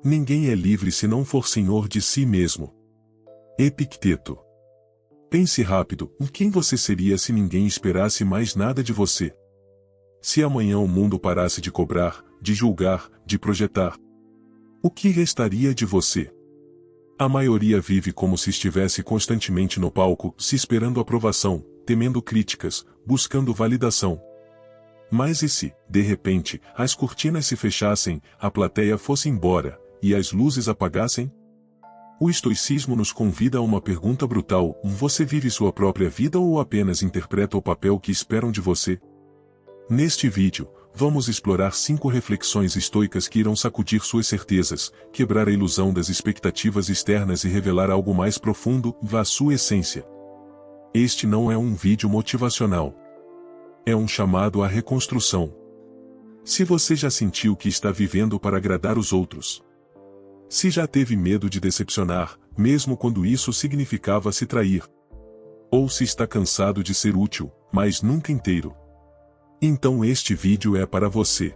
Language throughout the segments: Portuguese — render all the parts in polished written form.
Ninguém é livre se não for senhor de si mesmo. Epicteto. Pense rápido, em quem você seria se ninguém esperasse mais nada de você? Se amanhã o mundo parasse de cobrar, de julgar, de projetar, o que restaria de você? A maioria vive como se estivesse constantemente no palco, se esperando aprovação, temendo críticas, buscando validação. Mas e se, de repente, as cortinas se fechassem, a plateia fosse embora, e as luzes apagassem? O estoicismo nos convida a uma pergunta brutal: você vive sua própria vida ou apenas interpreta o papel que esperam de você? Neste vídeo, vamos explorar 5 reflexões estoicas que irão sacudir suas certezas, quebrar a ilusão das expectativas externas e revelar algo mais profundo, a sua essência. Este não é um vídeo motivacional. É um chamado à reconstrução. Se você já sentiu que está vivendo para agradar os outros, se já teve medo de decepcionar, mesmo quando isso significava se trair, ou se está cansado de ser útil, mas nunca inteiro, então este vídeo é para você.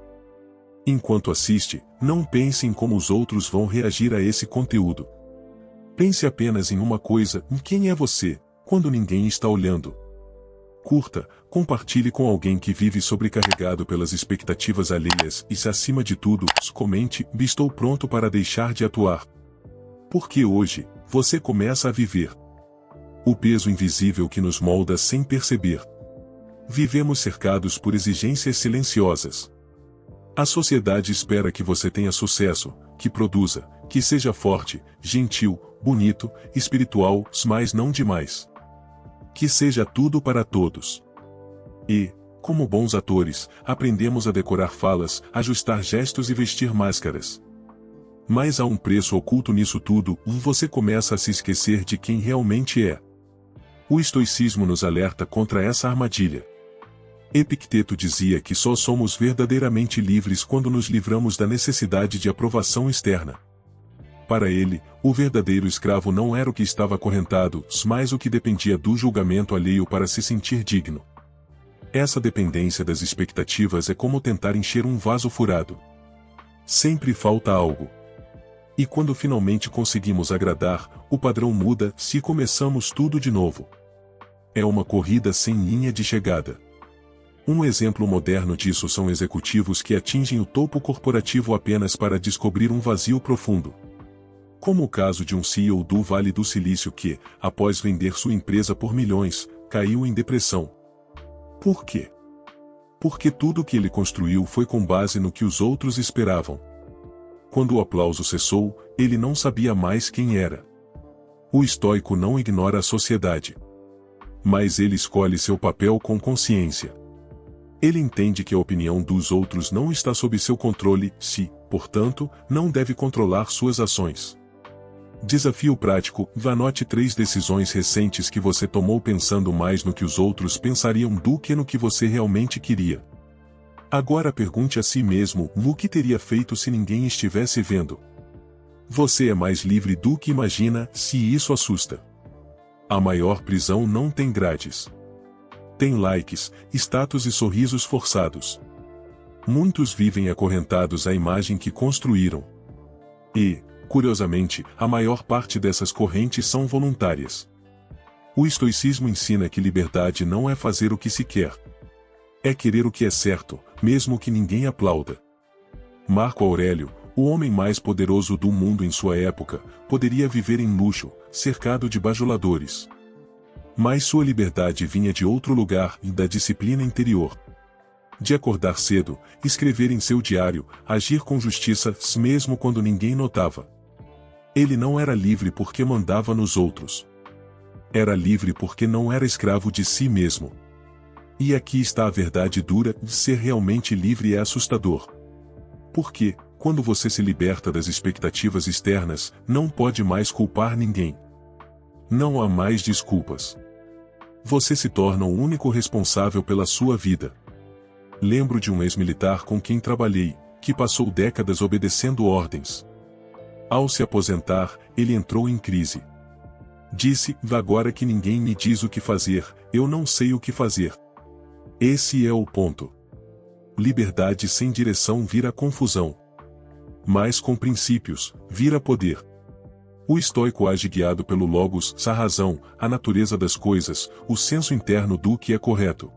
Enquanto assiste, não pense em como os outros vão reagir a esse conteúdo. Pense apenas em uma coisa: em quem é você, quando ninguém está olhando. Curta, compartilhe com alguém que vive sobrecarregado pelas expectativas alheias e, se acima de tudo, comente: estou pronto para deixar de atuar. Porque hoje, você começa a viver o peso invisível que nos molda sem perceber. Vivemos cercados por exigências silenciosas. A sociedade espera que você tenha sucesso, que produza, que seja forte, gentil, bonito, espiritual, mas não demais. Que seja tudo para todos. E, como bons atores, aprendemos a decorar falas, ajustar gestos e vestir máscaras. Mas há um preço oculto nisso tudo: você começa a se esquecer de quem realmente é. O estoicismo nos alerta contra essa armadilha. Epicteto dizia que só somos verdadeiramente livres quando nos livramos da necessidade de aprovação externa. Para ele, o verdadeiro escravo não era o que estava acorrentado, mas o que dependia do julgamento alheio para se sentir digno. Essa dependência das expectativas é como tentar encher um vaso furado. Sempre falta algo. E quando finalmente conseguimos agradar, o padrão muda se começamos tudo de novo. É uma corrida sem linha de chegada. Um exemplo moderno disso são executivos que atingem o topo corporativo apenas para descobrir um vazio profundo. Como o caso de um CEO do Vale do Silício que, após vender sua empresa por milhões, caiu em depressão. Por quê? Porque tudo que ele construiu foi com base no que os outros esperavam. Quando o aplauso cessou, ele não sabia mais quem era. O estoico não ignora a sociedade. Mas ele escolhe seu papel com consciência. Ele entende que a opinião dos outros não está sob seu controle, portanto, não deve controlar suas ações. Desafio prático: anote 3 decisões recentes que você tomou pensando mais no que os outros pensariam do que no que você realmente queria. Agora pergunte a si mesmo: o que teria feito se ninguém estivesse vendo? Você é mais livre do que imagina, se isso assusta. A maior prisão não tem grades. Tem likes, status e sorrisos forçados. Muitos vivem acorrentados à imagem que construíram. E, curiosamente, a maior parte dessas correntes são voluntárias. O estoicismo ensina que liberdade não é fazer o que se quer. É querer o que é certo, mesmo que ninguém aplauda. Marco Aurélio, o homem mais poderoso do mundo em sua época, poderia viver em luxo, cercado de bajuladores. Mas sua liberdade vinha de outro lugar, da disciplina interior. De acordar cedo, escrever em seu diário, agir com justiça, mesmo quando ninguém notava. Ele não era livre porque mandava nos outros. Era livre porque não era escravo de si mesmo. E aqui está a verdade dura: ser realmente livre é assustador. Porque, quando você se liberta das expectativas externas, não pode mais culpar ninguém. Não há mais desculpas. Você se torna o único responsável pela sua vida. Lembro de um ex-militar com quem trabalhei, que passou décadas obedecendo ordens. Ao se aposentar, ele entrou em crise. Disse: agora que ninguém me diz o que fazer, eu não sei o que fazer. Esse é o ponto. Liberdade sem direção vira confusão. Mas com princípios, vira poder. O estoico age guiado pelo logos, a razão, a natureza das coisas, o senso interno do que é correto.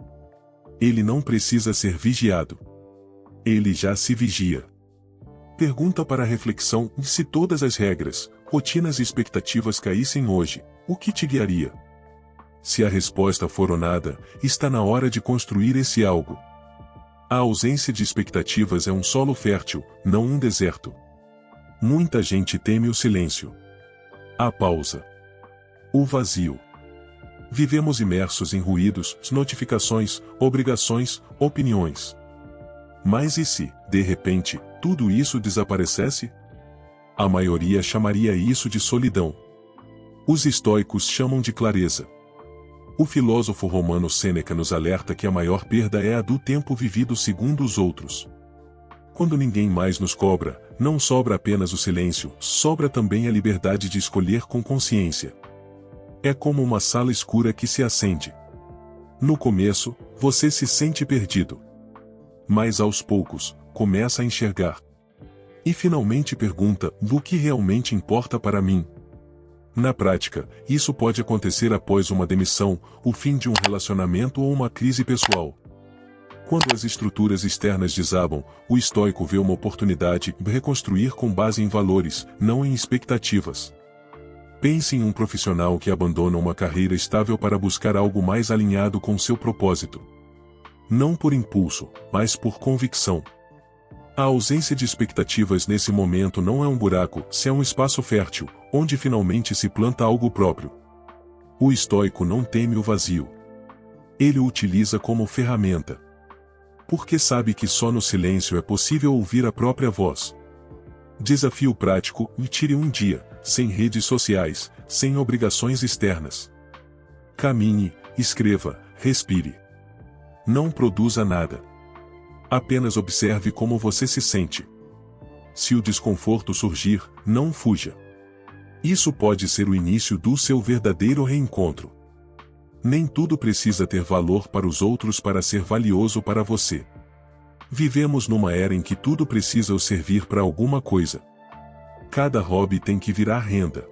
Ele não precisa ser vigiado. Ele já se vigia. Pergunta para a reflexão: se todas as regras, rotinas e expectativas caíssem hoje, o que te guiaria? Se a resposta for ou nada, está na hora de construir esse algo. A ausência de expectativas é um solo fértil, não um deserto. Muita gente teme o silêncio. A pausa. O vazio. Vivemos imersos em ruídos, notificações, obrigações, opiniões. Mas e se, de repente, tudo isso desaparecesse? A maioria chamaria isso de solidão. Os estoicos chamam de clareza. O filósofo romano Sêneca nos alerta que a maior perda é a do tempo vivido segundo os outros. Quando ninguém mais nos cobra, não sobra apenas o silêncio, sobra também a liberdade de escolher com consciência. É como uma sala escura que se acende. No começo, você se sente perdido. Mas aos poucos, começa a enxergar. E finalmente pergunta: o que realmente importa para mim? Na prática, isso pode acontecer após uma demissão, o fim de um relacionamento ou uma crise pessoal. Quando as estruturas externas desabam, o estoico vê uma oportunidade de reconstruir com base em valores, não em expectativas. Pense em um profissional que abandona uma carreira estável para buscar algo mais alinhado com seu propósito. Não por impulso, mas por convicção. A ausência de expectativas nesse momento não é um buraco, se é um espaço fértil, onde finalmente se planta algo próprio. O estoico não teme o vazio. Ele o utiliza como ferramenta. Porque sabe que só no silêncio é possível ouvir a própria voz. Desafio prático: tire um dia, sem redes sociais, sem obrigações externas. Caminhe, escreva, respire. Não produza nada. Apenas observe como você se sente. Se o desconforto surgir, não fuja. Isso pode ser o início do seu verdadeiro reencontro. Nem tudo precisa ter valor para os outros para ser valioso para você. Vivemos numa era em que tudo precisa o servir para alguma coisa. Cada hobby tem que virar renda.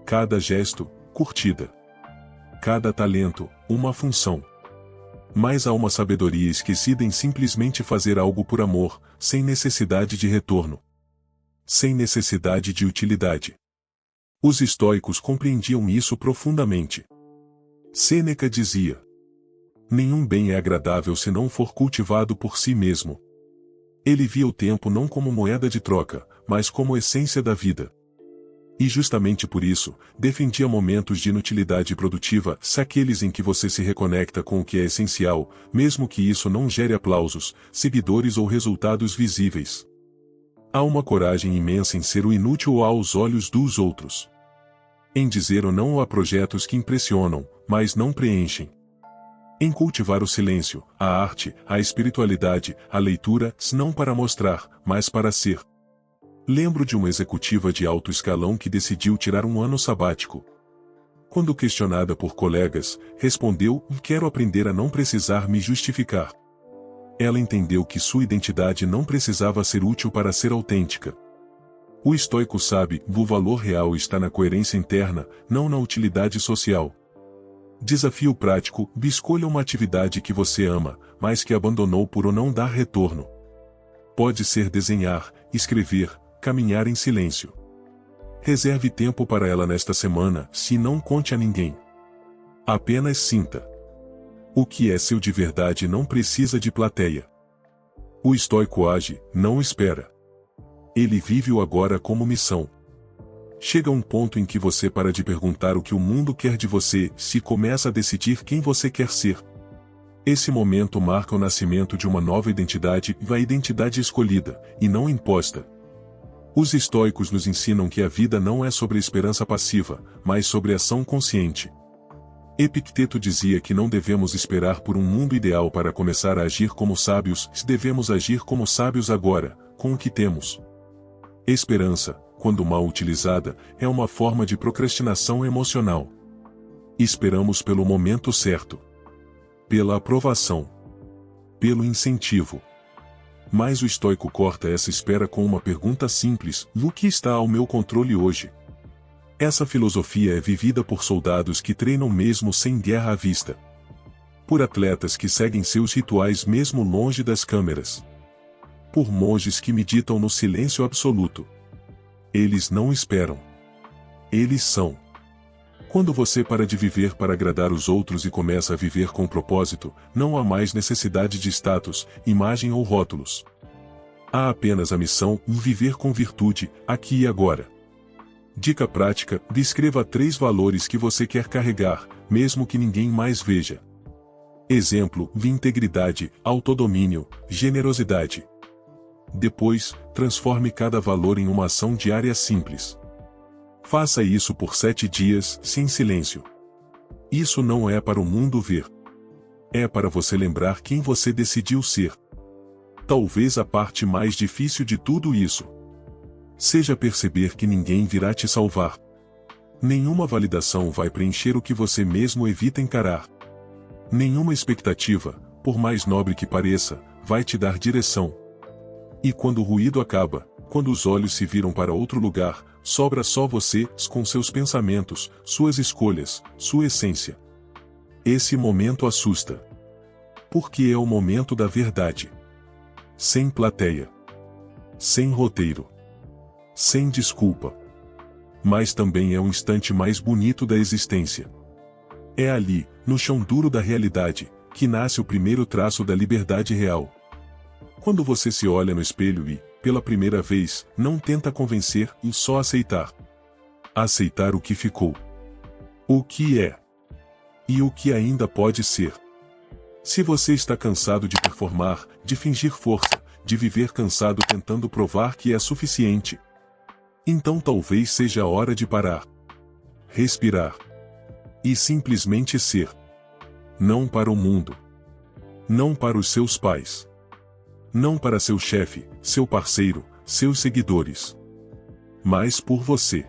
Cada gesto, curtida. Cada talento, uma função. Mas há uma sabedoria esquecida em simplesmente fazer algo por amor, sem necessidade de retorno. Sem necessidade de utilidade. Os estoicos compreendiam isso profundamente. Sêneca dizia: nenhum bem é agradável se não for cultivado por si mesmo. Ele via o tempo não como moeda de troca, mas como essência da vida. E justamente por isso, defendia momentos de inutilidade produtiva, aqueles em que você se reconecta com o que é essencial, mesmo que isso não gere aplausos, seguidores ou resultados visíveis. Há uma coragem imensa em ser o inútil aos olhos dos outros. Em dizer ou não a projetos que impressionam, mas não preenchem. Em cultivar o silêncio, a arte, a espiritualidade, a leitura, não para mostrar, mas para ser. Lembro de uma executiva de alto escalão que decidiu tirar um ano sabático. Quando questionada por colegas, respondeu: quero aprender a não precisar me justificar. Ela entendeu que sua identidade não precisava ser útil para ser autêntica. O estoico sabe: o valor real está na coerência interna, não na utilidade social. Desafio prático: escolha uma atividade que você ama, mas que abandonou por ou não dar retorno. Pode ser desenhar, escrever, caminhar em silêncio. Reserve tempo para ela nesta semana, se não conte a ninguém. Apenas sinta. O que é seu de verdade não precisa de plateia. O estoico age, não espera. Ele vive o agora como missão. Chega um ponto em que você para de perguntar o que o mundo quer de você, se começa a decidir quem você quer ser. Esse momento marca o nascimento de uma nova identidade, a identidade escolhida, e não imposta. Os estoicos nos ensinam que a vida não é sobre esperança passiva, mas sobre ação consciente. Epicteto dizia que não devemos esperar por um mundo ideal para começar a agir como sábios, devemos agir como sábios agora, com o que temos. Esperança, quando mal utilizada, é uma forma de procrastinação emocional. Esperamos pelo momento certo. Pela aprovação. Pelo incentivo. Mas o estoico corta essa espera com uma pergunta simples: no que está ao meu controle hoje? Essa filosofia é vivida por soldados que treinam mesmo sem guerra à vista. Por atletas que seguem seus rituais mesmo longe das câmeras. Por monges que meditam no silêncio absoluto. Eles não esperam. Eles são. Quando você para de viver para agradar os outros e começa a viver com propósito, não há mais necessidade de status, imagem ou rótulos. Há apenas a missão em viver com virtude, aqui e agora. Dica prática: descreva 3 valores que você quer carregar, mesmo que ninguém mais veja. Exemplo: integridade, autodomínio, generosidade. Depois, transforme cada valor em uma ação diária simples. Faça isso por 7 dias, sem silêncio. Isso não é para o mundo ver. É para você lembrar quem você decidiu ser. Talvez a parte mais difícil de tudo isso seja perceber que ninguém virá te salvar. Nenhuma validação vai preencher o que você mesmo evita encarar. Nenhuma expectativa, por mais nobre que pareça, vai te dar direção. E quando o ruído acaba, quando os olhos se viram para outro lugar, sobra só você, com seus pensamentos, suas escolhas, sua essência. Esse momento assusta. Porque é o momento da verdade. Sem plateia. Sem roteiro. Sem desculpa. Mas também é o instante mais bonito da existência. É ali, no chão duro da realidade, que nasce o primeiro traço da liberdade real. Quando você se olha no espelho e, pela primeira vez, não tenta convencer e só aceitar. Aceitar o que ficou. O que é. E o que ainda pode ser. Se você está cansado de performar, de fingir força, de viver cansado tentando provar que é suficiente, então talvez seja a hora de parar. Respirar. E simplesmente ser. Não para o mundo. Não para os seus pais. Não para seu chefe, seu parceiro, seus seguidores. Mas por você.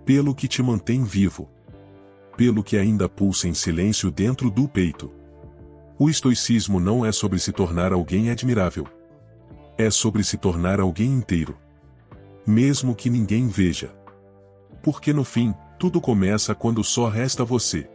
Pelo que te mantém vivo. Pelo que ainda pulsa em silêncio dentro do peito. O estoicismo não é sobre se tornar alguém admirável. É sobre se tornar alguém inteiro. Mesmo que ninguém veja. Porque no fim, tudo começa quando só resta você.